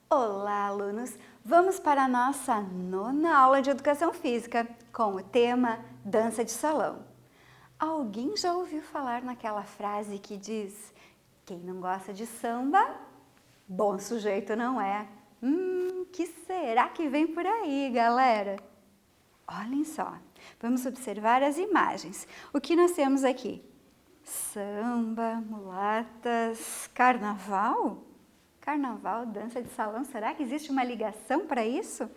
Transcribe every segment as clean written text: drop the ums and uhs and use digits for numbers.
Olá, alunos! Vamos para a nossa 9ª aula de Educação Física com o tema Dança de Salão. Alguém já ouviu falar naquela frase que diz: quem não gosta de samba, bom sujeito não é? Que será que vem por aí, galera? Olhem só, vamos observar as imagens. O que nós temos aqui? Samba, mulatas, carnaval? Carnaval, dança de salão, será que existe uma ligação para isso?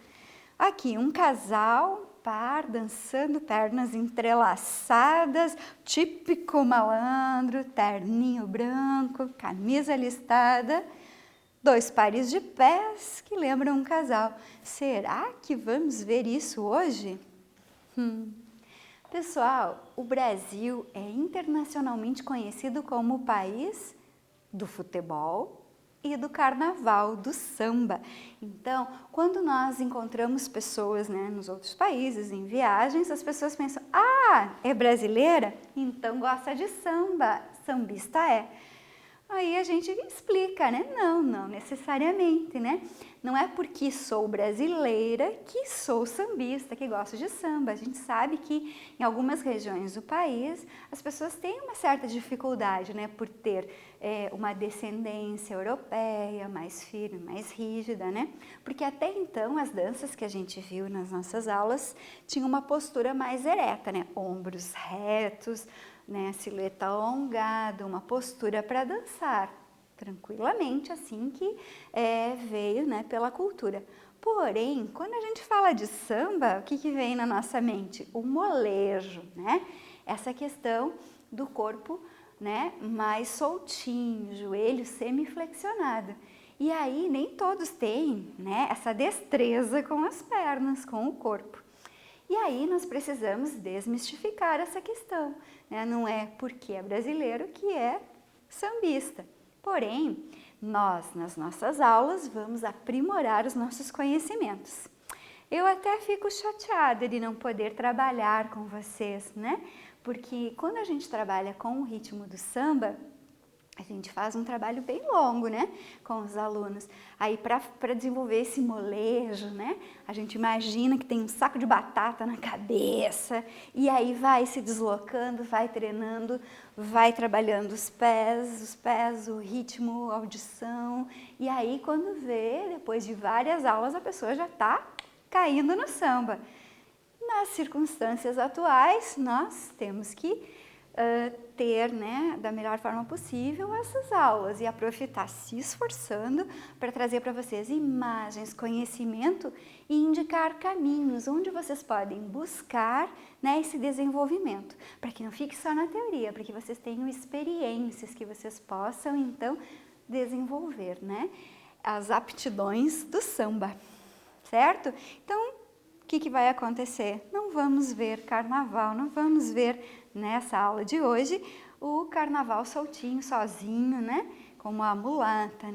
Aqui, um casal, par, dançando, pernas entrelaçadas, típico malandro, terninho branco, camisa listada, 2 pares de pés que lembram um casal. Será que vamos ver isso hoje? Pessoal, o Brasil é internacionalmente conhecido como o país do futebol e do carnaval, do samba. Então, quando nós encontramos pessoas, nos outros países, em viagens, as pessoas pensam: ah, é brasileira? Então gosta de samba, sambista é. Aí a gente explica, Não necessariamente, Não é porque sou brasileira que sou sambista, que gosto de samba. A gente sabe que em algumas regiões do país as pessoas têm uma certa dificuldade, por ter uma descendência europeia mais firme, mais rígida, Porque até então as danças que a gente viu nas nossas aulas tinham uma postura mais ereta, Ombros retos, silhueta alongada, uma postura para dançar tranquilamente, assim que veio pela cultura. Porém, quando a gente fala de samba, o que vem na nossa mente? O molejo, Essa questão do corpo mais soltinho, joelho semiflexionado. E aí nem todos têm essa destreza com as pernas, com o corpo. E aí nós precisamos desmistificar essa questão, Não é porque é brasileiro que é sambista. Porém, nós, nas nossas aulas, vamos aprimorar os nossos conhecimentos. Eu até fico chateada de não poder trabalhar com vocês, Porque quando a gente trabalha com o ritmo do samba, a gente faz um trabalho bem longo, com os alunos. Aí, para desenvolver esse molejo, a gente imagina que tem um saco de batata na cabeça e aí vai se deslocando, vai treinando, vai trabalhando os pés, o ritmo, a audição. E aí, quando vê, depois de várias aulas, a pessoa já está caindo no samba. Nas circunstâncias atuais, nós temos que ter, da melhor forma possível essas aulas e a prof está se esforçando para trazer para vocês imagens, conhecimento e indicar caminhos onde vocês podem buscar esse desenvolvimento, para que não fique só na teoria, para que vocês tenham experiências que vocês possam então desenvolver, as aptidões do samba, certo? Então, o que vai acontecer? Não vamos ver carnaval, não vamos ver nessa aula de hoje o carnaval soltinho, sozinho, como a mulata,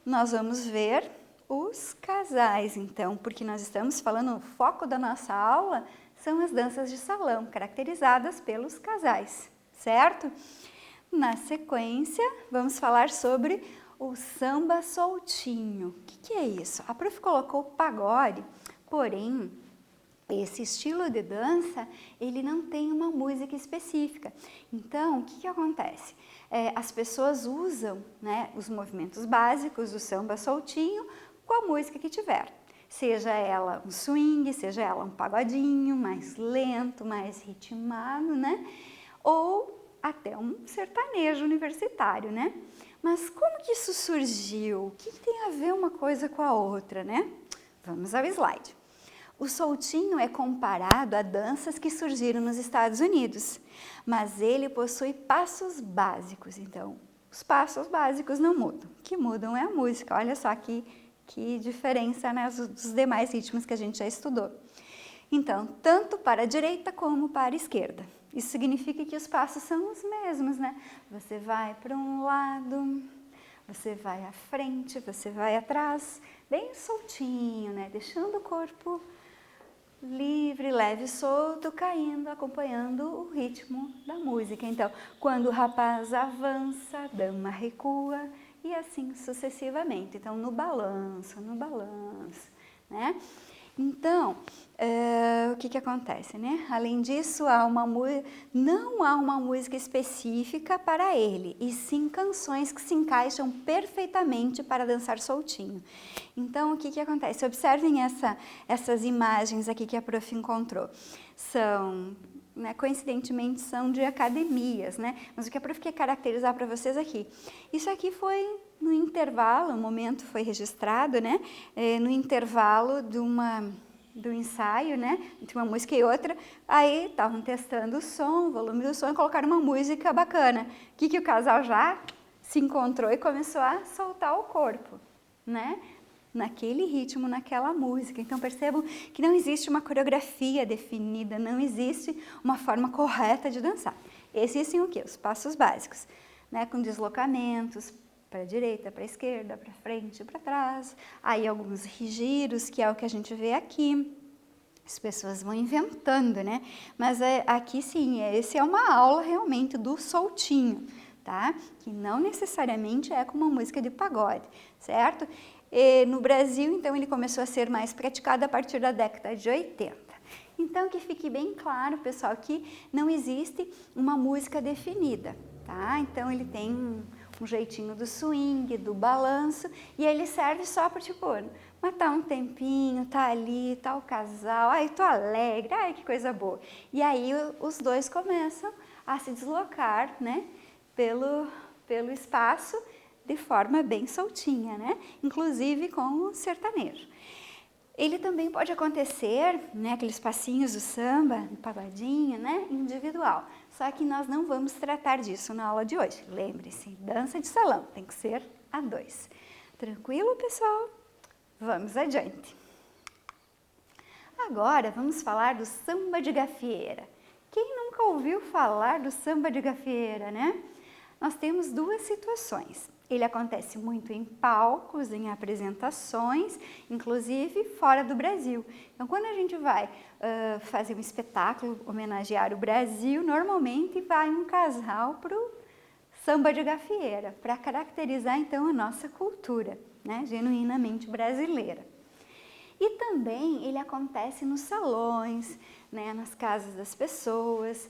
Nós vamos ver os casais, então, porque nós estamos falando, o foco da nossa aula são as danças de salão, caracterizadas pelos casais, certo? Na sequência, vamos falar sobre o samba soltinho. O que é isso? A prof colocou pagode, porém, esse estilo de dança, ele não tem uma música específica. Então, o que acontece? As pessoas usam os movimentos básicos do samba soltinho com a música que tiver. Seja ela um swing, seja ela um pagodinho mais lento, mais ritmado, Ou até um sertanejo universitário, Mas como que isso surgiu? O que tem a ver uma coisa com a outra, Vamos ao slide. O soltinho é comparado a danças que surgiram nos Estados Unidos, mas ele possui passos básicos, então os passos básicos não mudam. O que mudam é a música, olha só que diferença dos demais ritmos que a gente já estudou. Então, tanto para a direita como para a esquerda. Isso significa que os passos são os mesmos, Você vai para um lado, você vai à frente, você vai atrás, bem soltinho, deixando o corpo livre, leve, solto, caindo, acompanhando o ritmo da música. Então, quando o rapaz avança, a dama recua e assim sucessivamente. Então, no balanço, né? Então, o que acontece, né? Além disso, não há uma música específica para ele, e sim canções que se encaixam perfeitamente para dançar soltinho. Então, o que acontece? Observem essas imagens aqui que a prof encontrou. São, né, coincidentemente, são de academias, né? Mas o que a prof quer caracterizar para vocês aqui? Isso aqui foi no intervalo, o momento foi registrado, né? No intervalo do ensaio, né? Entre uma música e outra, aí estavam testando o som, o volume do som e colocaram uma música bacana. O que o casal já se encontrou e começou a soltar o corpo, né? Naquele ritmo, naquela música. Então percebam que não existe uma coreografia definida, não existe uma forma correta de dançar. Existem o quê? Os passos básicos, né? Com deslocamentos para a direita, para a esquerda, para frente, para trás. Aí alguns giros, que é o que a gente vê aqui. As pessoas vão inventando, né? Mas aqui sim, esse é uma aula realmente do soltinho, tá? Que não necessariamente é com uma música de pagode, certo? E no Brasil, então, ele começou a ser mais praticado a partir da década de 80. Então, que fique bem claro, pessoal, que não existe uma música definida, tá? Então, ele tem um jeitinho do swing, do balanço, e ele serve só para, tipo, matar um tempinho, tá ali, tá o casal, ai, tô alegre, ai, que coisa boa. E aí, os dois começam a se deslocar, né, pelo espaço, de forma bem soltinha, né? Inclusive com o sertanejo. Ele também pode acontecer, né, aqueles passinhos do samba, do pagodinho, né, individual. Só que nós não vamos tratar disso na aula de hoje. Lembre-se, dança de salão tem que ser a dois. Tranquilo, pessoal? Vamos adiante. Agora vamos falar do samba de gafieira. Quem nunca ouviu falar do samba de gafieira, né? Nós temos duas situações. Ele acontece muito em palcos, em apresentações, inclusive fora do Brasil. Então, quando a gente vai fazer um espetáculo, homenagear o Brasil, normalmente vai um casal para o samba de gafieira, para caracterizar então a nossa cultura, né, genuinamente brasileira. E também ele acontece nos salões, né, nas casas das pessoas,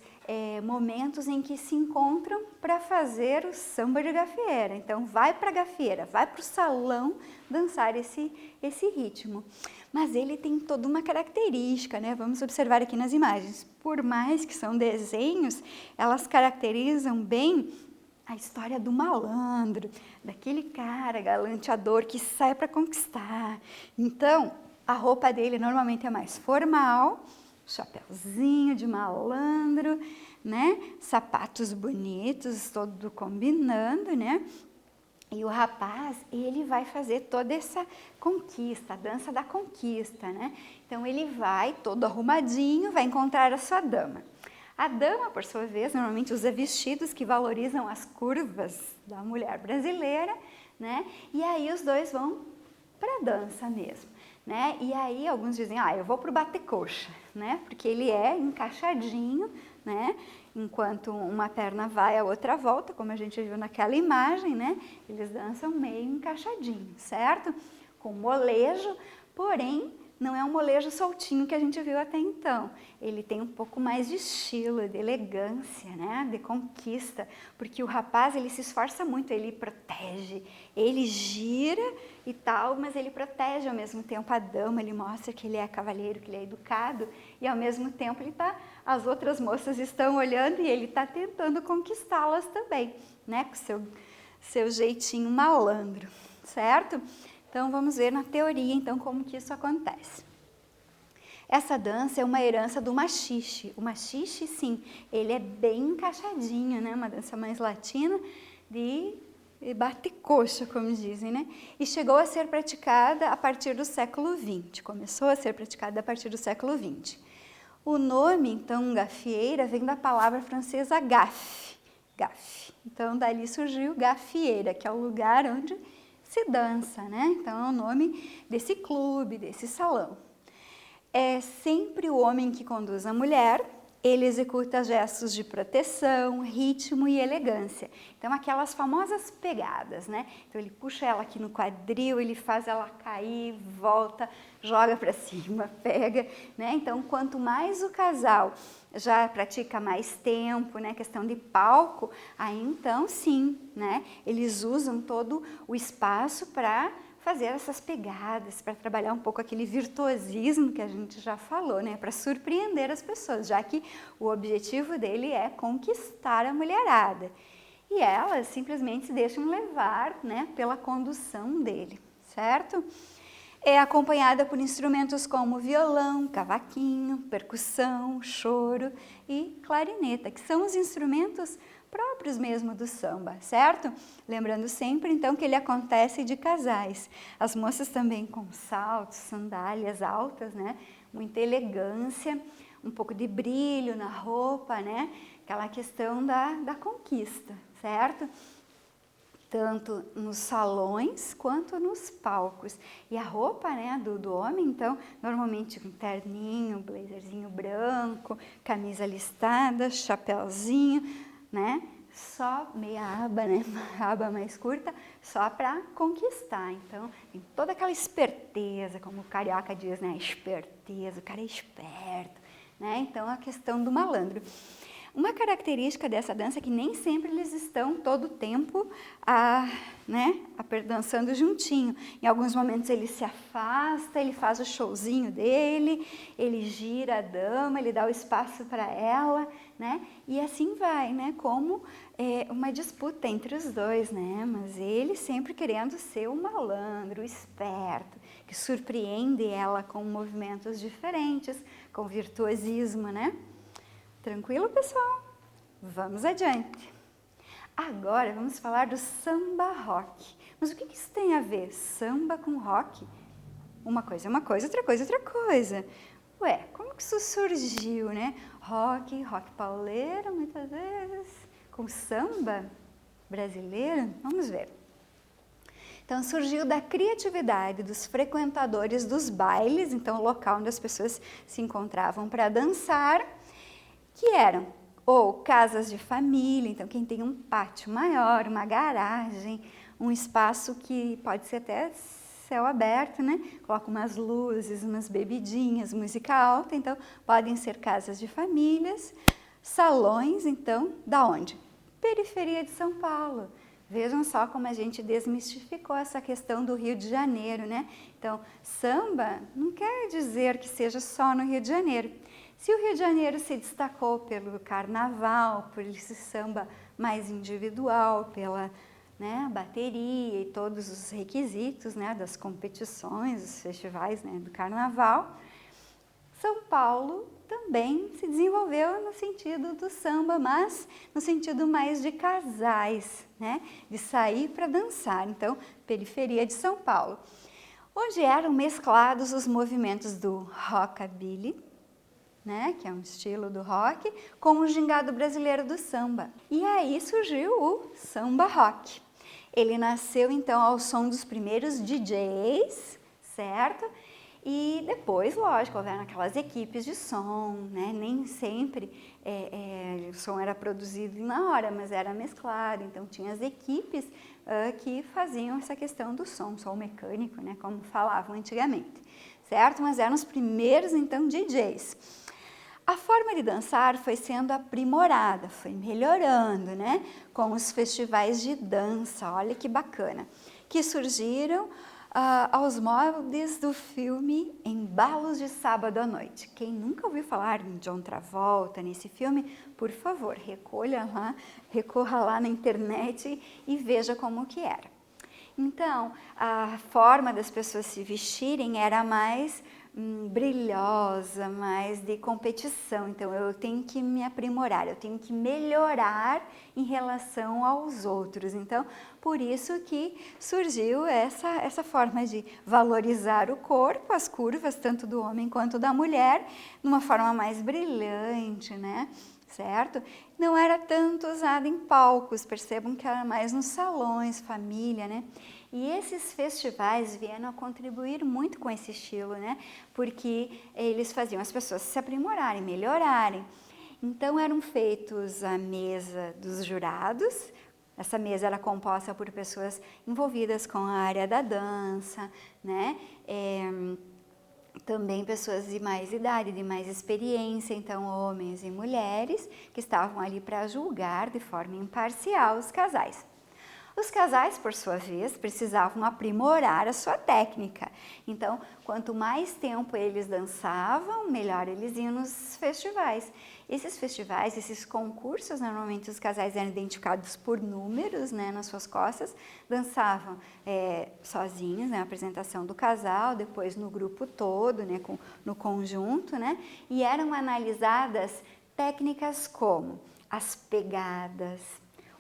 momentos em que se encontram para fazer o samba de gafieira. Então, vai para a gafieira, vai para o salão dançar esse ritmo. Mas ele tem toda uma característica, né? Vamos observar aqui nas imagens. Por mais que são desenhos, elas caracterizam bem a história do malandro, daquele cara galanteador que sai para conquistar. Então, a roupa dele normalmente é mais formal, chapéuzinho de malandro, né? Sapatos bonitos, todo combinando, né? E o rapaz, ele vai fazer toda essa conquista, a dança da conquista, né? Então, ele vai todo arrumadinho, vai encontrar a sua dama. A dama, por sua vez, normalmente usa vestidos que valorizam as curvas da mulher brasileira, né? E aí os dois vão para a dança mesmo, né? E aí alguns dizem, eu vou para o bate-coxa, né? Porque ele é encaixadinho, né? Enquanto uma perna vai, a outra volta, como a gente viu naquela imagem, né? Eles dançam meio encaixadinho, certo? Com molejo, porém, não é um molejo soltinho que a gente viu até então. Ele tem um pouco mais de estilo, de elegância, né? De conquista, porque o rapaz, ele se esforça muito, ele protege, ele gira e tal, mas ele protege ao mesmo tempo a dama, ele mostra que ele é cavalheiro, que ele é educado, e ao mesmo tempo as outras moças estão olhando e ele está tentando conquistá-las também, né? Com seu jeitinho malandro, certo? Então, vamos ver na teoria, então, como que isso acontece. Essa dança é uma herança do machixe. O machixe, sim, ele é bem encaixadinho, né? Uma dança mais latina de bate-coxa, como dizem, né? E chegou a ser praticada a partir do século XX. Começou a ser praticada a partir do século XX. O nome, então, gafieira, vem da palavra francesa gaffe. Gaffe. Então, dali surgiu gafieira, que é o lugar onde se dança, né? Então, é o nome desse clube, desse salão. é sempre o homem que conduz a mulher. Ele executa gestos de proteção, ritmo e elegância. Então, aquelas famosas pegadas, né? Então, ele puxa ela aqui no quadril, ele faz ela cair, volta, joga para cima, pega, né? Então, quanto mais o casal já pratica mais tempo, né? Questão de palco, aí então sim, né? Eles usam todo o espaço para fazer essas pegadas, para trabalhar um pouco aquele virtuosismo que a gente já falou, né? Para surpreender as pessoas, já que o objetivo dele é conquistar a mulherada. E elas simplesmente se deixam levar, né, pela condução dele, certo? É acompanhada por instrumentos como violão, cavaquinho, percussão, choro e clarineta, que são os instrumentos próprios mesmo do samba, certo? Lembrando sempre, então, que ele acontece de casais. As moças também com saltos, sandálias altas, né? Muita elegância, um pouco de brilho na roupa, né? Aquela questão da conquista, certo? Tanto nos salões quanto nos palcos. E a roupa, né, do homem, então, normalmente um terninho, blazerzinho branco, camisa listada, chapéuzinho, né? Só meia aba, né? Uma aba mais curta, só para conquistar. Então, tem toda aquela esperteza, como o carioca diz, né? Esperteza, o cara é esperto, né? Então, a questão do malandro. Uma característica dessa dança é que nem sempre eles estão todo o tempo dançando juntinho. Em alguns momentos ele se afasta, ele faz o showzinho dele, ele gira a dama, ele dá o espaço para ela, né? E assim vai, né? Como uma disputa entre os dois, né? Mas ele sempre querendo ser o malandro, o esperto, que surpreende ela com movimentos diferentes, com virtuosismo, né? Tranquilo, pessoal? Vamos adiante. Agora vamos falar do samba rock. Mas o que isso tem a ver? Samba com rock? Uma coisa é uma coisa, outra coisa é outra coisa. Ué, como que isso surgiu, né? Rock pauleiro, muitas vezes, com samba brasileiro? Vamos ver. Então, surgiu da criatividade dos frequentadores dos bailes, então o local onde as pessoas se encontravam para dançar, que eram ou casas de família, então quem tem um pátio maior, uma garagem, um espaço que pode ser até céu aberto, né? Coloca umas luzes, umas bebidinhas, música alta, então podem ser casas de famílias, salões, então, da onde? Periferia de São Paulo. Vejam só como a gente desmistificou essa questão do Rio de Janeiro, né? Então, samba não quer dizer que seja só no Rio de Janeiro. Se o Rio de Janeiro se destacou pelo carnaval, por esse samba mais individual, pela bateria e todos os requisitos, né, das competições, dos festivais, né, do carnaval, São Paulo também se desenvolveu no sentido do samba, mas no sentido mais de casais, né, de sair para dançar. Então, periferia de São Paulo, onde eram mesclados os movimentos do rockabilly, né, que é um estilo do rock, com o gingado brasileiro do samba. E aí surgiu o samba rock. Ele nasceu então ao som dos primeiros DJs, certo? E depois, lógico, houveram aquelas equipes de som, né? Nem sempre o som era produzido na hora, mas era mesclado. Então tinha as equipes que faziam essa questão do som mecânico, né? Como falavam antigamente, certo? Mas eram os primeiros então DJs. A forma de dançar foi sendo aprimorada, foi melhorando, né? Com os festivais de dança, olha que bacana, que surgiram aos moldes do filme Embalos de Sábado à Noite. Quem nunca ouviu falar de John Travolta nesse filme, por favor, recorra lá na internet e veja como que era. Então, a forma das pessoas se vestirem era mais brilhosa, mais de competição. Então, eu tenho que me aprimorar, eu tenho que melhorar em relação aos outros. Então, por isso que surgiu essa forma de valorizar o corpo, as curvas, tanto do homem quanto da mulher, de uma forma mais brilhante, né? Certo? Não era tanto usado em palcos, percebam que era mais nos salões, família, né? E esses festivais vieram a contribuir muito com esse estilo, né? Porque eles faziam as pessoas se aprimorarem, melhorarem. Então eram feitos a mesa dos jurados. Essa mesa era composta por pessoas envolvidas com a área da dança, né? Também pessoas de mais idade, de mais experiência, então homens e mulheres que estavam ali para julgar de forma imparcial os casais. Os casais, por sua vez, precisavam aprimorar a sua técnica. Então, quanto mais tempo eles dançavam, melhor eles iam nos festivais. Esses festivais, esses concursos, normalmente os casais eram identificados por números, né, nas suas costas, dançavam sozinhos, né, a apresentação do casal, depois no grupo todo, né, no conjunto, né, e eram analisadas técnicas como as pegadas,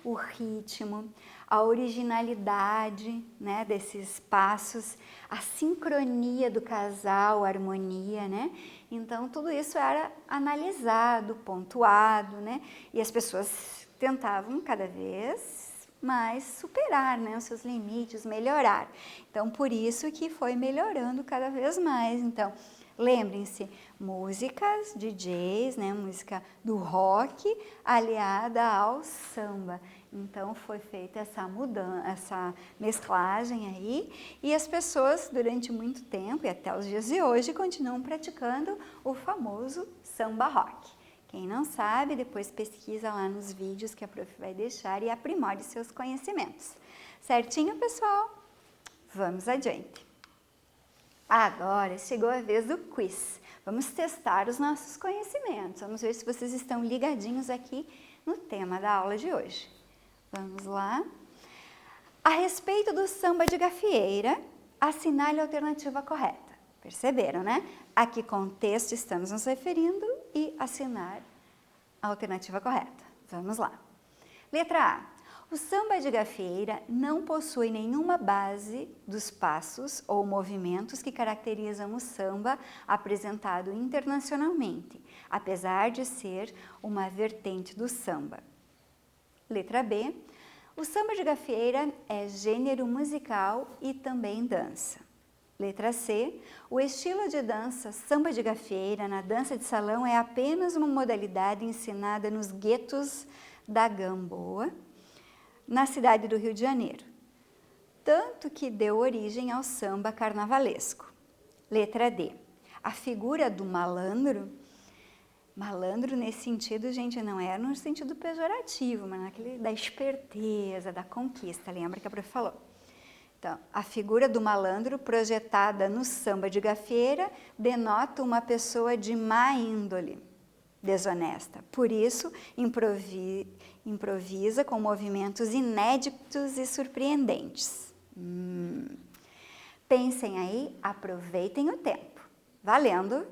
o ritmo, a originalidade, né, desses passos, a sincronia do casal, a harmonia, né? Então tudo isso era analisado, pontuado, né? E as pessoas tentavam cada vez mais superar, né, os seus limites, melhorar. Então por isso que foi melhorando cada vez mais. Então lembrem-se, músicas, DJs, né, música do rock aliada ao samba. Então foi feita essa mudança, essa mesclagem aí, e as pessoas durante muito tempo e até os dias de hoje continuam praticando o famoso samba rock. Quem não sabe, depois pesquisa lá nos vídeos que a prof vai deixar e aprimore seus conhecimentos. Certinho, pessoal? Vamos adiante. Agora chegou a vez do quiz. Vamos testar os nossos conhecimentos. Vamos ver se vocês estão ligadinhos aqui no tema da aula de hoje. Vamos lá. A respeito do samba de gafieira, assinale a alternativa correta. Perceberam, né? A que contexto estamos nos referindo e assinar a alternativa correta. Vamos lá. Letra A. O samba de gafieira não possui nenhuma base dos passos ou movimentos que caracterizam o samba apresentado internacionalmente, apesar de ser uma vertente do samba. Letra B. O samba de gafieira é gênero musical e também dança. Letra C. O estilo de dança samba de gafieira na dança de salão é apenas uma modalidade ensinada nos guetos da Gamboa, na cidade do Rio de Janeiro, tanto que deu origem ao samba carnavalesco. Letra D. A figura do malandro, malandro nesse sentido, gente, não é no sentido pejorativo, mas naquele da esperteza, da conquista, lembra que a prof falou? Então, a figura do malandro projetada no samba de gafieira denota uma pessoa de má índole, desonesta. Por isso, improvisa com movimentos inéditos e surpreendentes. Pensem aí, aproveitem o tempo. Valendo!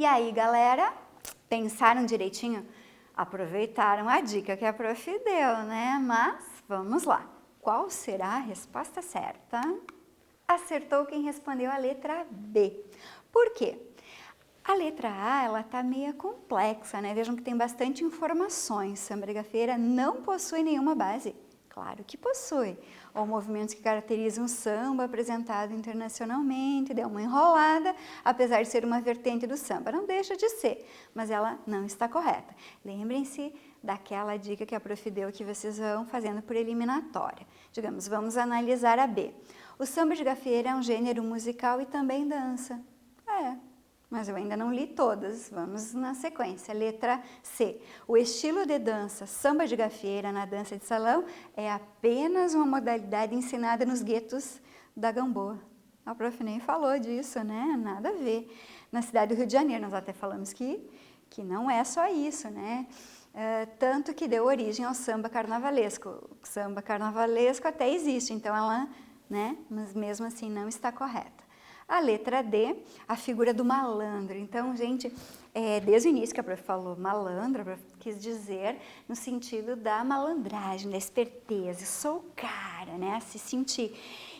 E aí, galera, pensaram direitinho? Aproveitaram a dica que a prof deu, né? Mas vamos lá. Qual será a resposta certa? Acertou quem respondeu a letra B. Por quê? A letra A, ela tá meio complexa, né? Vejam que tem bastante informações. Samba de gafieira não possui nenhuma base. Claro que possui. Ou movimentos que caracterizam o samba apresentado internacionalmente, deu uma enrolada, apesar de ser uma vertente do samba. Não deixa de ser, mas ela não está correta. Lembrem-se daquela dica que a prof deu que vocês vão fazendo por eliminatória. Digamos, vamos analisar a B. O samba de gafieira é um gênero musical e também dança. Mas eu ainda não li todas, vamos na sequência. Letra C. O estilo de dança samba de gafieira na dança de salão é apenas uma modalidade ensinada nos guetos da Gamboa. A prof nem falou disso, né? Nada a ver. Na cidade do Rio de Janeiro, nós até falamos que não é só isso, né? Tanto que deu origem ao samba carnavalesco. O samba carnavalesco até existe, então ela, né? Mas mesmo assim não está correta. A letra D, a figura do malandro. Então, gente, desde o início que a prof falou malandro, a prof quis dizer no sentido da malandragem, da esperteza, sou o cara, né, se sentir.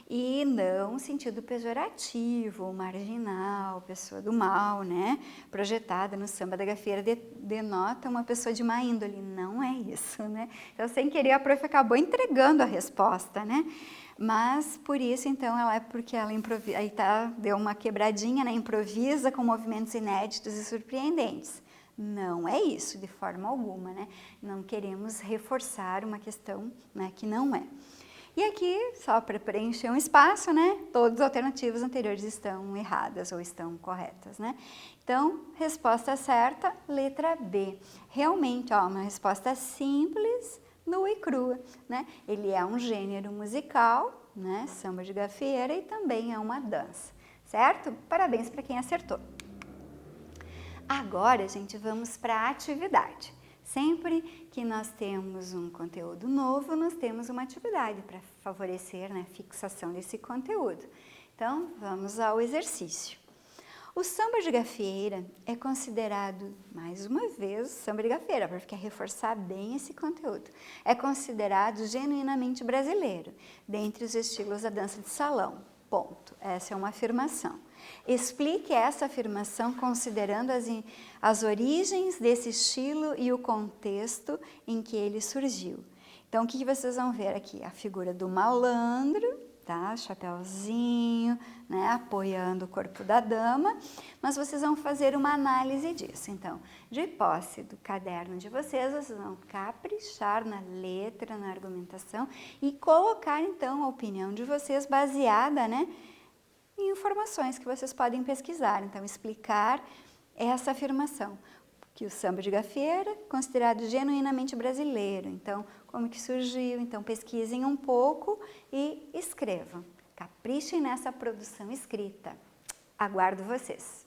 E não no sentido pejorativo, marginal, pessoa do mal, né, projetada no samba da gafieira denota uma pessoa de má índole. Não é isso, né. Então, sem querer, a prof acabou entregando a resposta, né. Mas por isso, então, porque ela improvisa, aí deu uma quebradinha, né? Improvisa com movimentos inéditos e surpreendentes. Não é isso, de forma alguma, né? Não queremos reforçar uma questão, né, que não é. E aqui, só para preencher um espaço, né? Todas as alternativas anteriores estão erradas ou estão corretas, né? Então, resposta certa, letra B. Realmente, ó, uma resposta simples, nua e crua, né? Ele é um gênero musical, né? Samba de gafieira e também é uma dança, certo? Parabéns para quem acertou. Agora, gente, vamos para a atividade. Sempre que nós temos um conteúdo novo, nós temos uma atividade para favorecer, né, a fixação desse conteúdo. Então, vamos ao exercício. O samba de gafieira é considerado, mais uma vez, samba de gafieira, porque quer reforçar bem esse conteúdo. É considerado genuinamente brasileiro, dentre os estilos da dança de salão. Ponto. Essa é uma afirmação. Explique essa afirmação considerando as origens desse estilo e o contexto em que ele surgiu. Então, o que vocês vão ver aqui? A figura do malandro, tá? Chapeuzinho, né? Apoiando o corpo da dama, mas vocês vão fazer uma análise disso. Então, de posse do caderno de vocês vão caprichar na letra, na argumentação e colocar, então, a opinião de vocês baseada, né, em informações que vocês podem pesquisar. Então, explicar essa afirmação, que o samba de gafieira é considerado genuinamente brasileiro. Então, como que surgiu? Então, pesquisem um pouco e escrevam. Caprichem nessa produção escrita. Aguardo vocês.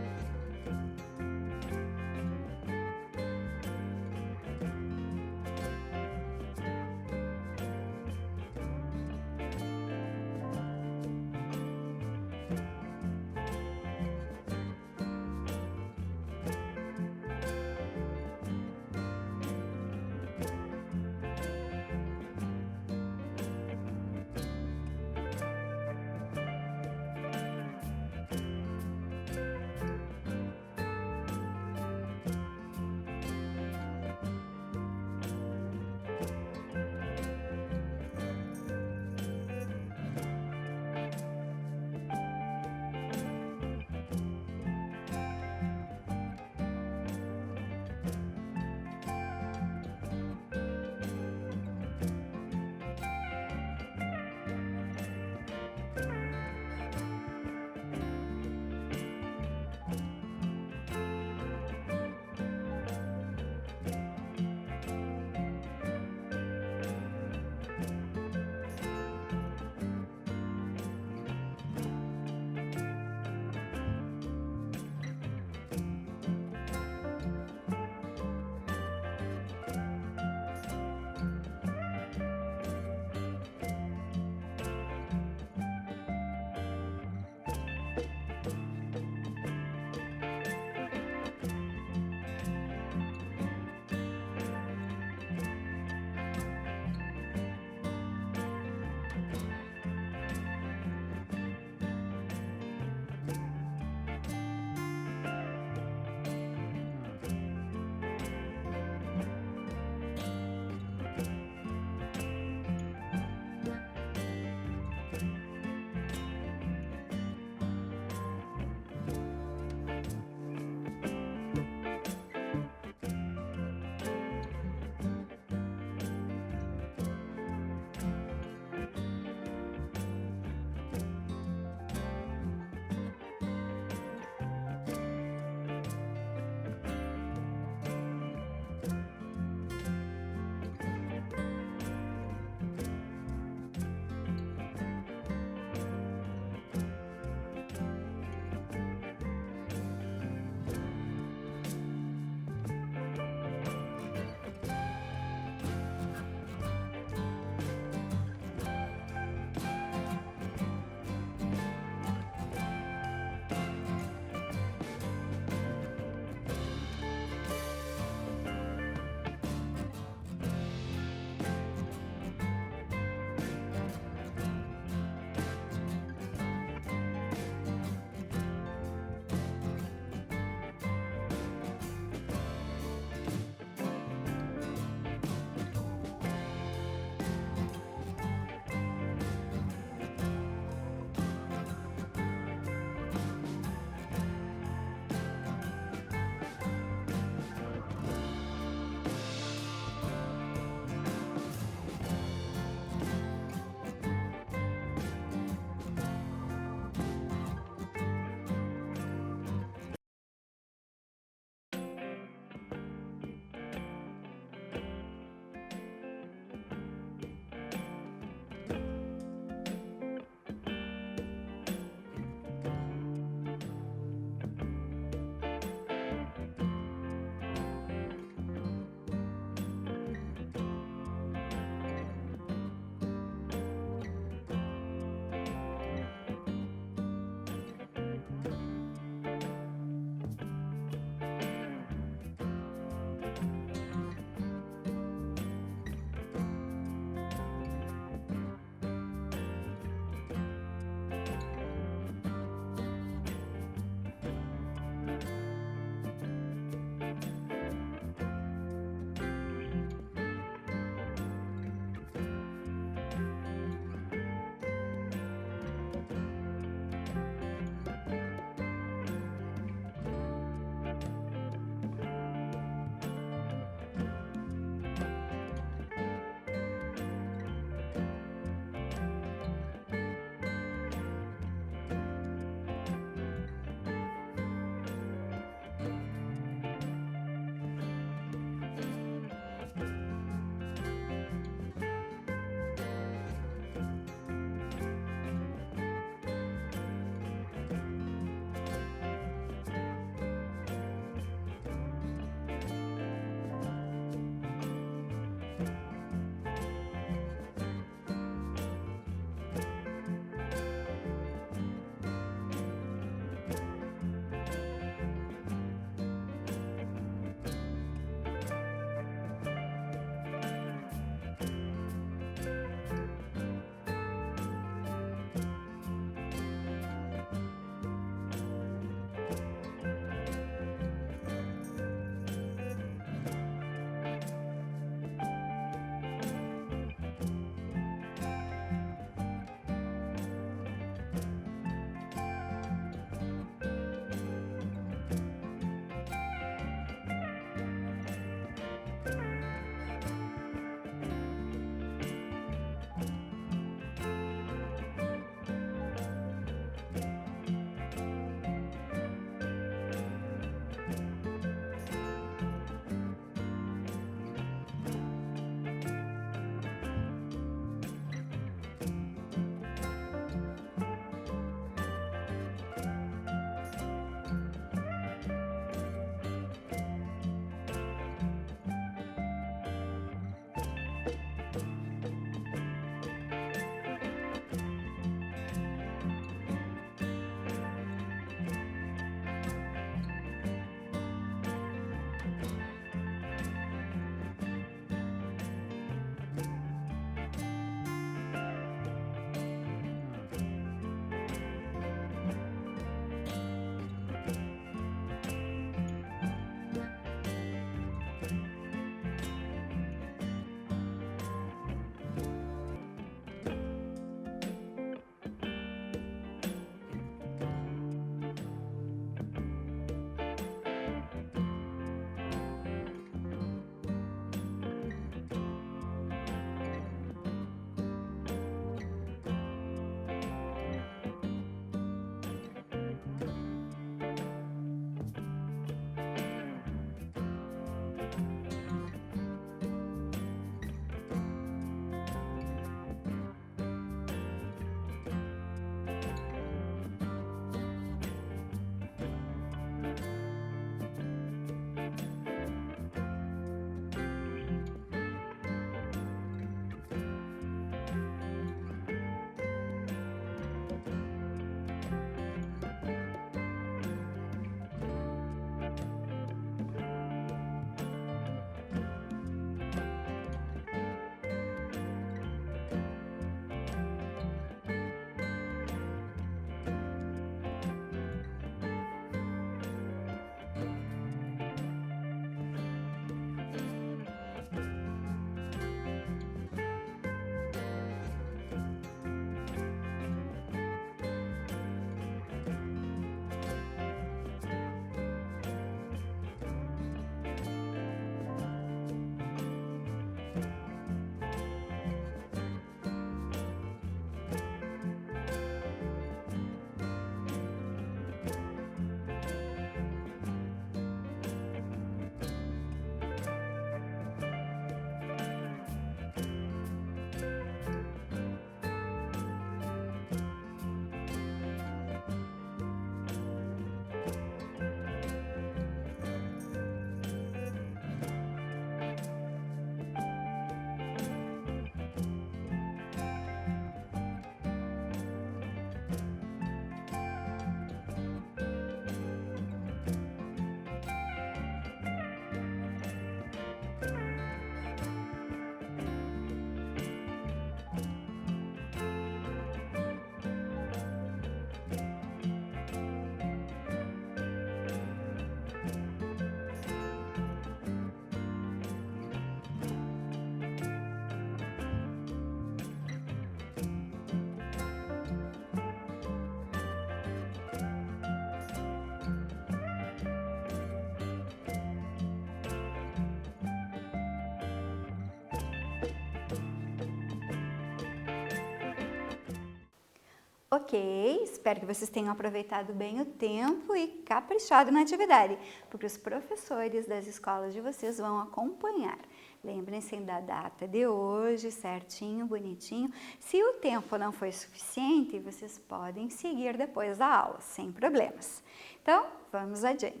Ok, espero que vocês tenham aproveitado bem o tempo e caprichado na atividade, porque os professores das escolas de vocês vão acompanhar. Lembrem-se da data de hoje, certinho, bonitinho. Se o tempo não foi suficiente, vocês podem seguir depois da aula, sem problemas. Então, vamos adiante.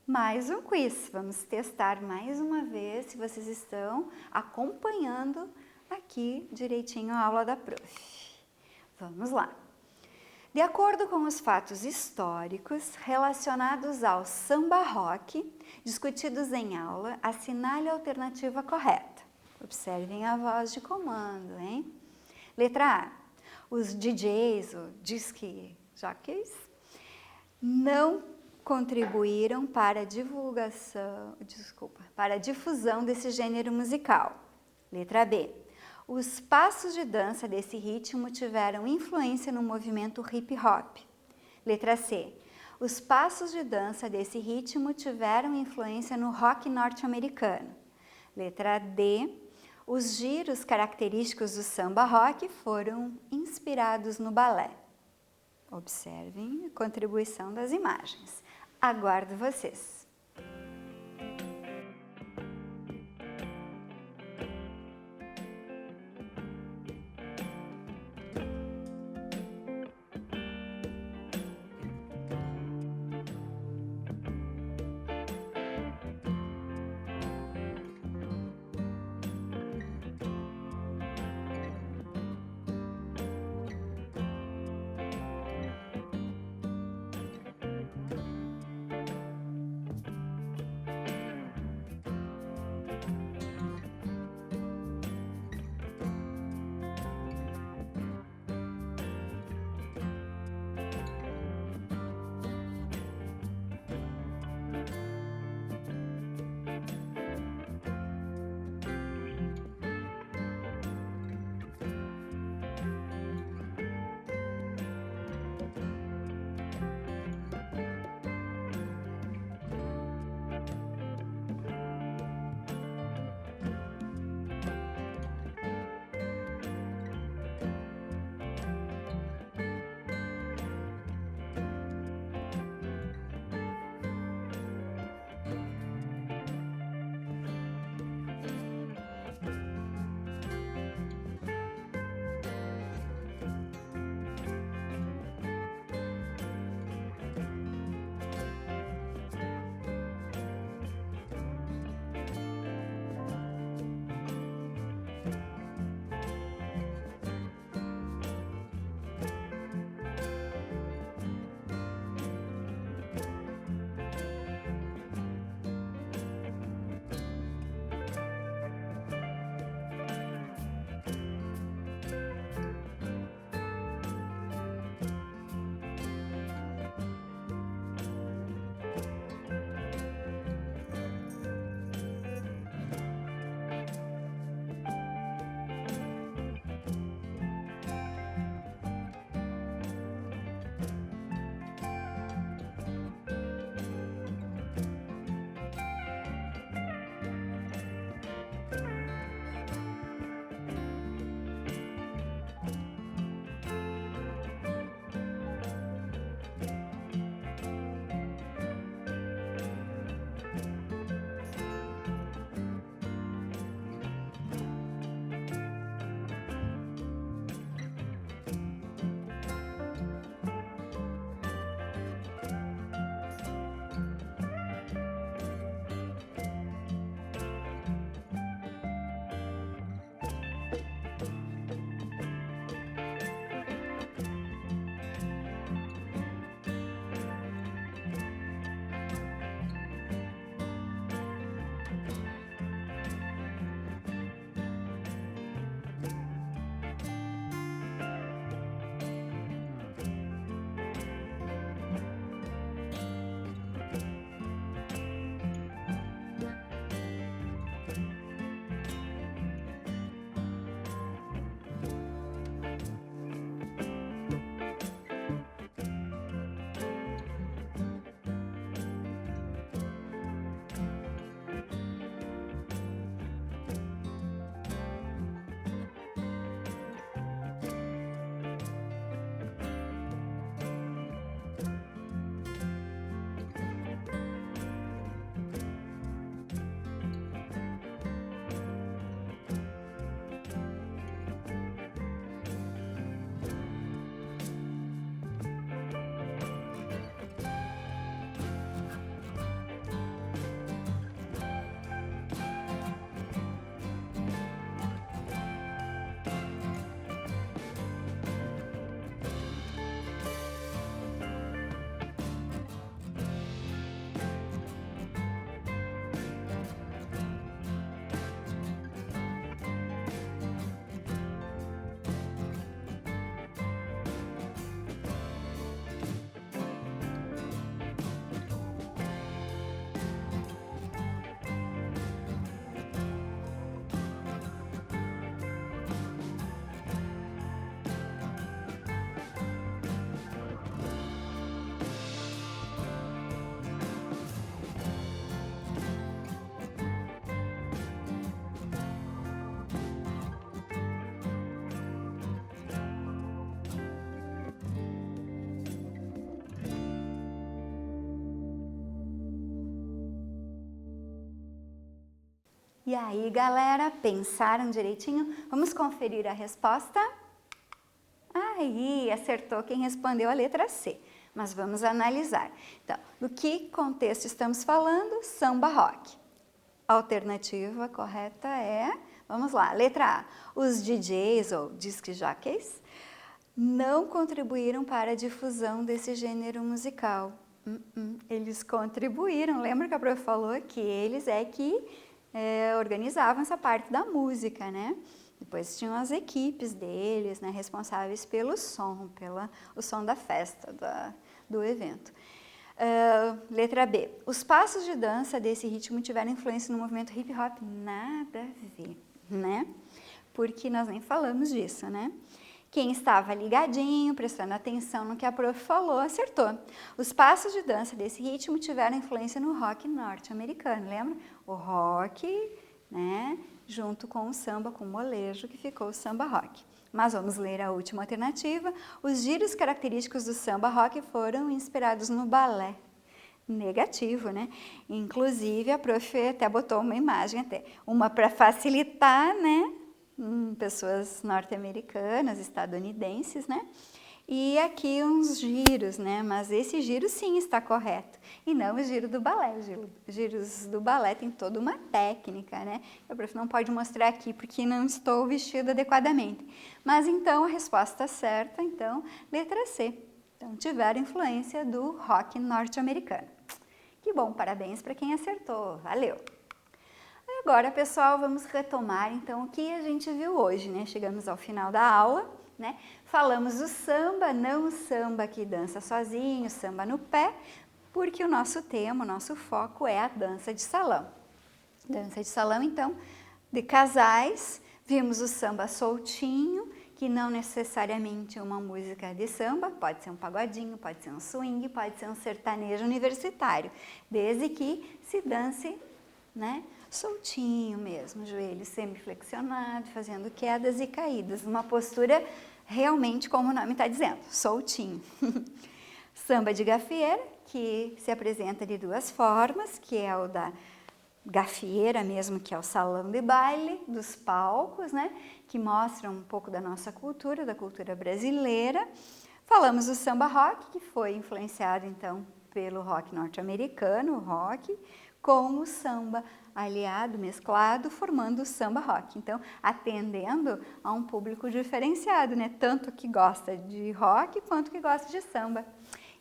Mais um quiz, vamos testar mais uma vez se vocês estão acompanhando aqui direitinho a aula da prof. Vamos lá. De acordo com os fatos históricos relacionados ao samba rock, discutidos em aula, assinale a alternativa correta. Observem a voz de comando, hein? Letra A. Os DJs, ou disc jockeys, não contribuíram para a difusão desse gênero musical. Letra B. Os passos de dança desse ritmo tiveram influência no movimento hip hop. Letra C. Os passos de dança desse ritmo tiveram influência no rock norte-americano. Letra D. Os giros característicos do samba rock foram inspirados no balé. Observem a contribuição das imagens. Aguardo vocês. E aí, galera, pensaram direitinho? Vamos conferir a resposta? Aí, acertou quem respondeu a letra C. Mas vamos analisar. Então, do que contexto estamos falando? Samba rock. A alternativa correta é, vamos lá, letra A. Os DJs ou disc jockeys não contribuíram para a difusão desse gênero musical. Eles contribuíram. Lembra que a prof falou que eles que organizavam essa parte da música, né? Depois tinham as equipes deles, né, responsáveis pelo som, o som da festa, do evento. Letra B. Os passos de dança desse ritmo tiveram influência no movimento hip hop? Nada a ver, né? Porque nós nem falamos disso, né? Quem estava ligadinho, prestando atenção no que a prof falou, acertou. Os passos de dança desse ritmo tiveram influência no rock norte-americano, lembra? O rock, né, junto com o samba, com o molejo, que ficou o samba rock. Mas vamos ler a última alternativa. Os giros característicos do samba rock foram inspirados no balé. Negativo, né? Inclusive, a prof até botou uma imagem, uma para facilitar, né? Pessoas norte-americanas, estadunidenses, né? E aqui uns giros, né? Mas esse giro sim está correto. E não o giro do balé. Os giros do balé tem toda uma técnica, né? A prof não pode mostrar aqui porque não estou vestida adequadamente. Mas então a resposta certa, então, letra C. Então tiveram influência do rock norte-americano. Que bom, parabéns para quem acertou. Valeu! Agora, pessoal, vamos retomar então o que a gente viu hoje, né? Chegamos ao final da aula, né? Falamos do samba, não o samba que dança sozinho, samba no pé, porque o nosso tema, o nosso foco é a dança de salão. Dança de salão, então, de casais, vimos o samba soltinho, que não necessariamente é uma música de samba, pode ser um pagodinho, pode ser um swing, pode ser um sertanejo universitário, desde que se dance, né? Soltinho mesmo, joelho semi-flexionado, fazendo quedas e caídas, uma postura realmente como o nome está dizendo, soltinho. Samba de gafieira, que se apresenta de duas formas, que é o da gafieira mesmo, que é o salão de baile, dos palcos, né, que mostram um pouco da nossa cultura, da cultura brasileira. Falamos do samba rock, que foi influenciado então pelo rock norte-americano, o rock, com o samba aliado, mesclado, formando o samba rock. Então, atendendo a um público diferenciado, né? Tanto que gosta de rock quanto que gosta de samba.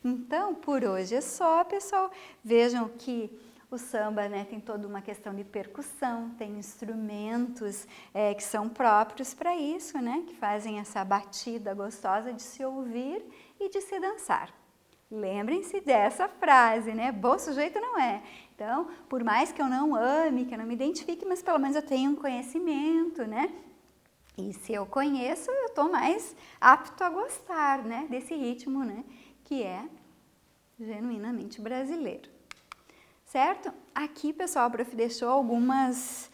Então, por hoje é só, pessoal. Vejam que o samba, né, tem toda uma questão de percussão, tem instrumentos que são próprios para isso, né? Que fazem essa batida gostosa de se ouvir e de se dançar. Lembrem-se dessa frase, né? Bom sujeito não é. Então, por mais que eu não ame, que eu não me identifique, mas pelo menos eu tenho um conhecimento, né? E se eu conheço, eu estou mais apto a gostar, né? Desse ritmo, né? Que é genuinamente brasileiro. Certo? Aqui, pessoal, a prof deixou algumas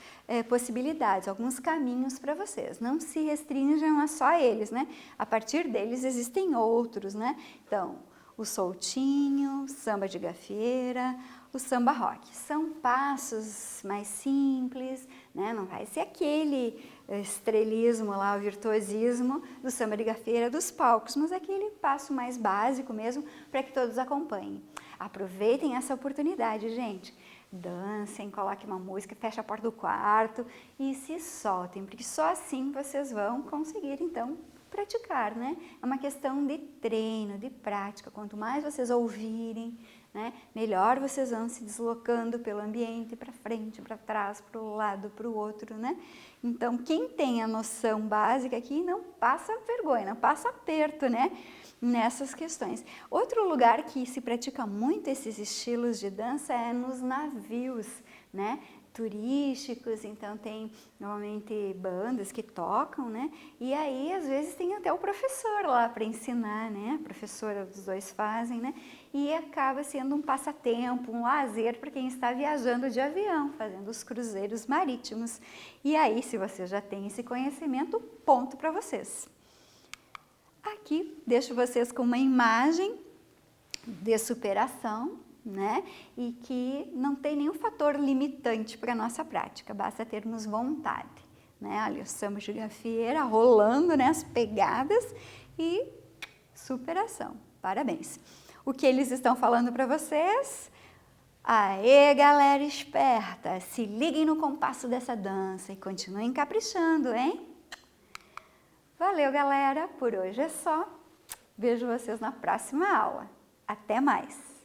possibilidades, alguns caminhos para vocês. Não se restringam a só eles, né? A partir deles existem outros, né? Então, o soltinho, o samba de gafieira, o samba rock. São passos mais simples, né? Não vai ser aquele estrelismo lá, o virtuosismo do samba de gafieira dos palcos, mas aquele passo mais básico mesmo para que todos acompanhem. Aproveitem essa oportunidade, gente. Dancem, coloquem uma música, feche a porta do quarto e se soltem, porque só assim vocês vão conseguir, então, praticar, né? É uma questão de treino, de prática. Quanto mais vocês ouvirem, né, melhor vocês vão se deslocando pelo ambiente, para frente, para trás, para o lado, para o outro, né? Então, quem tem a noção básica aqui não passa vergonha, não passa aperto, né? Nessas questões. Outro lugar que se pratica muito esses estilos de dança é nos navios, né? Turísticos, então tem normalmente bandas que tocam, né? E aí às vezes tem até o professor lá para ensinar, né? A professora dos dois fazem, né? E acaba sendo um passatempo, um lazer para quem está viajando de avião, fazendo os cruzeiros marítimos. E aí, se você já tem esse conhecimento, ponto para vocês. Aqui deixo vocês com uma imagem de superação, né? E que não tem nenhum fator limitante para a nossa prática, basta termos vontade, né? Olha, o samba de gafieira rolando, né? As pegadas e superação. Parabéns! O que eles estão falando para vocês? Aê, galera esperta! Se liguem no compasso dessa dança e continuem caprichando, hein? Valeu, galera! Por hoje é só. Vejo vocês na próxima aula. Até mais!